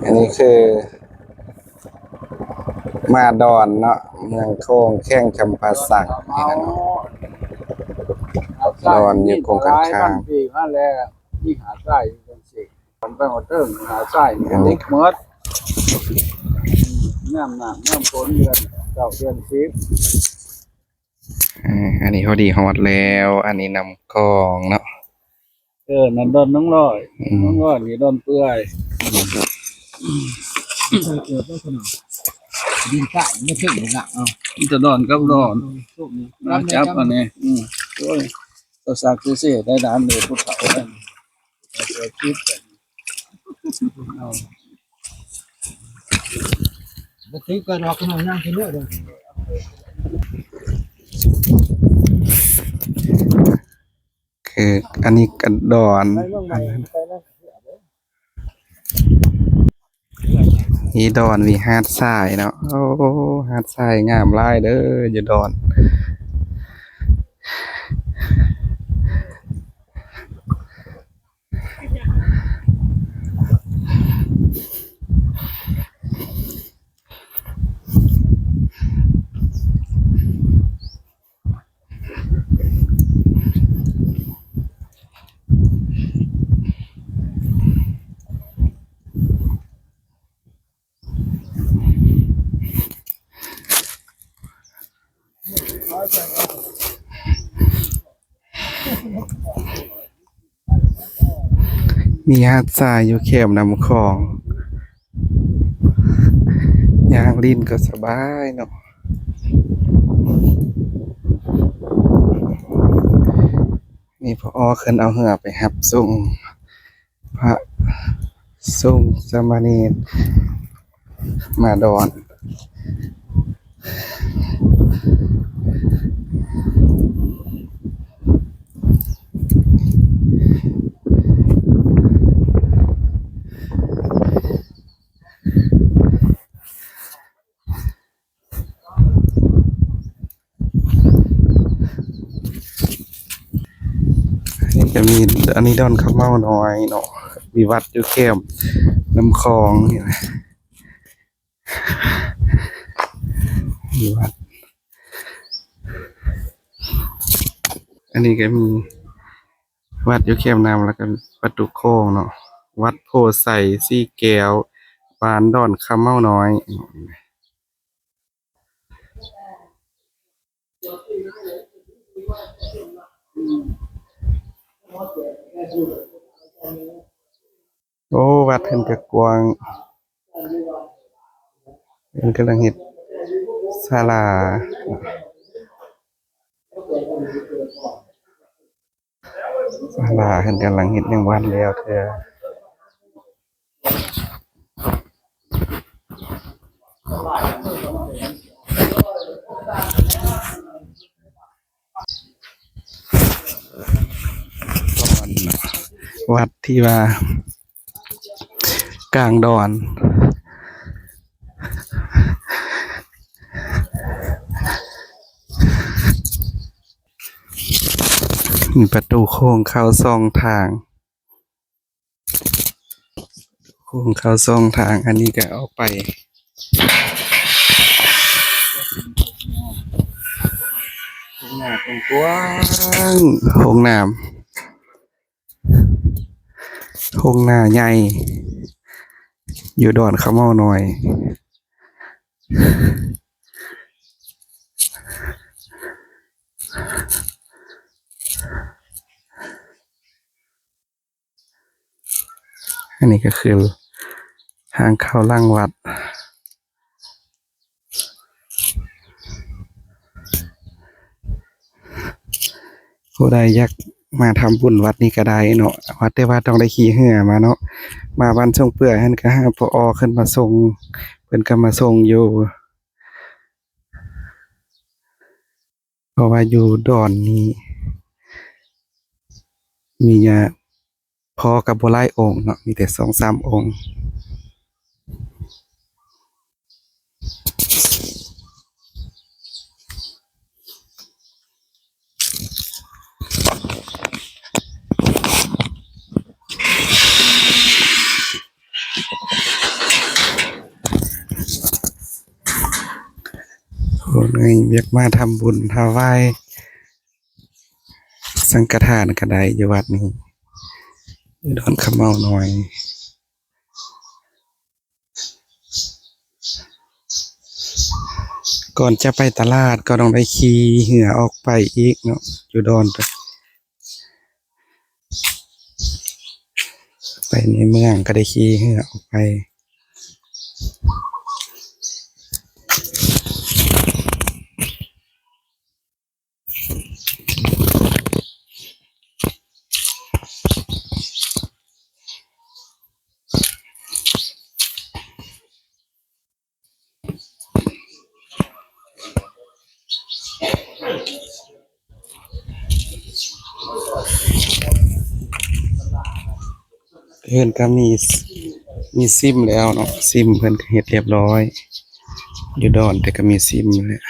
อันนี้คือมาดอนเนาะเมืองโค้งแข้งจำปาสักนี่นะเนาะดอนอยู่โค้งกันข้างปีมาแล้วนี่หาใต้จังซี่ผมไปฮอดเทิงหาใต้นี่ติดหมดน้ำฝนเดือน9เดือน10อันนี้เขาดีฮอดแล้ว อันนี้นำกองเนาะนั่นดอนน้องร้อยนี่ดอนเปื่อยดินใต้ไม่ถึงหนักมันจะดอนกับดอนมาจับอันนี้โอ้ยตัวสักเสียได้ด้านเลยผู้เฒ่าได้คิดบ่ติก็รอกันนั่งกินเด้อคืออันนี้กระดอนนี่ดอนวีฮาดทรายเนาะโอ้ฮาดทรายงามหลายเด้ออยู่ดอนมีฮาดทรายอยู่เข็มนำของยางลินก็สบายเนาะนี่พอขึ้นเอาเหือไปหับส่งพระส่งสามเณรมาดอนจะมีอันนี้ดอนข้าวเม่าน้อยเนาะมีวัดอยู่เข้มน้ำคลองนี่นะมีวัดอันนี้ก็มีวัดอยู่เข้มน้ำแล้วก็ประตูโค้งเนาะวัดโพไซซี่แก้วปานดอนข้าวเม่าน้อยโอ้วัดเพิ่นก็กว้างเพิ่นกำลังเฮ็ดศาลาเพิ่นกำลังเฮ็ดยังวันแล้วเด้อวัดที่ว่ากลางดอนมีประตูโค้งเข้า2 ทางโค้งเข้า2 ทางอันนี้ก็เอาไปห้องน้ำกว้างห้องน้ใหญ่อยู่ดอนข้าวเม่าน้อยอันนี้ก็คือทางเข้าล่างวัดผู้ใดอยากมาทำบุญวัดนี้ก็ได้เนาะวัดแต่ว่าต้องได้ขี่เหือมาเนาะมาบ้านช่องเปื่อยท่านก็ให้พอขึ้นมาส่งเพิ่นก็มาส่งอยู่เพราะว่าอยู่ดอนนี้มีพอกับบ่หลายองค์เนาะมีแต่2-3 องค์ เลยอยากมาทำบุญถวายสังฆทานก็ได้อยู่วัดนี้อยู่ดอนขะเมาหน่อยก่อนจะไปตลาดก็ต้องได้ขี่เหือออกไปอีกเนาะอยู่ดอนไปในเมืองก็ได้ขี่เหือออกไปเพิ่นก็มีซิมแล้วเนาะซิมเพิ่นก็เฮ็ดเรียบร้อยอยู่ดอนแต่ก็มีซิมแหละ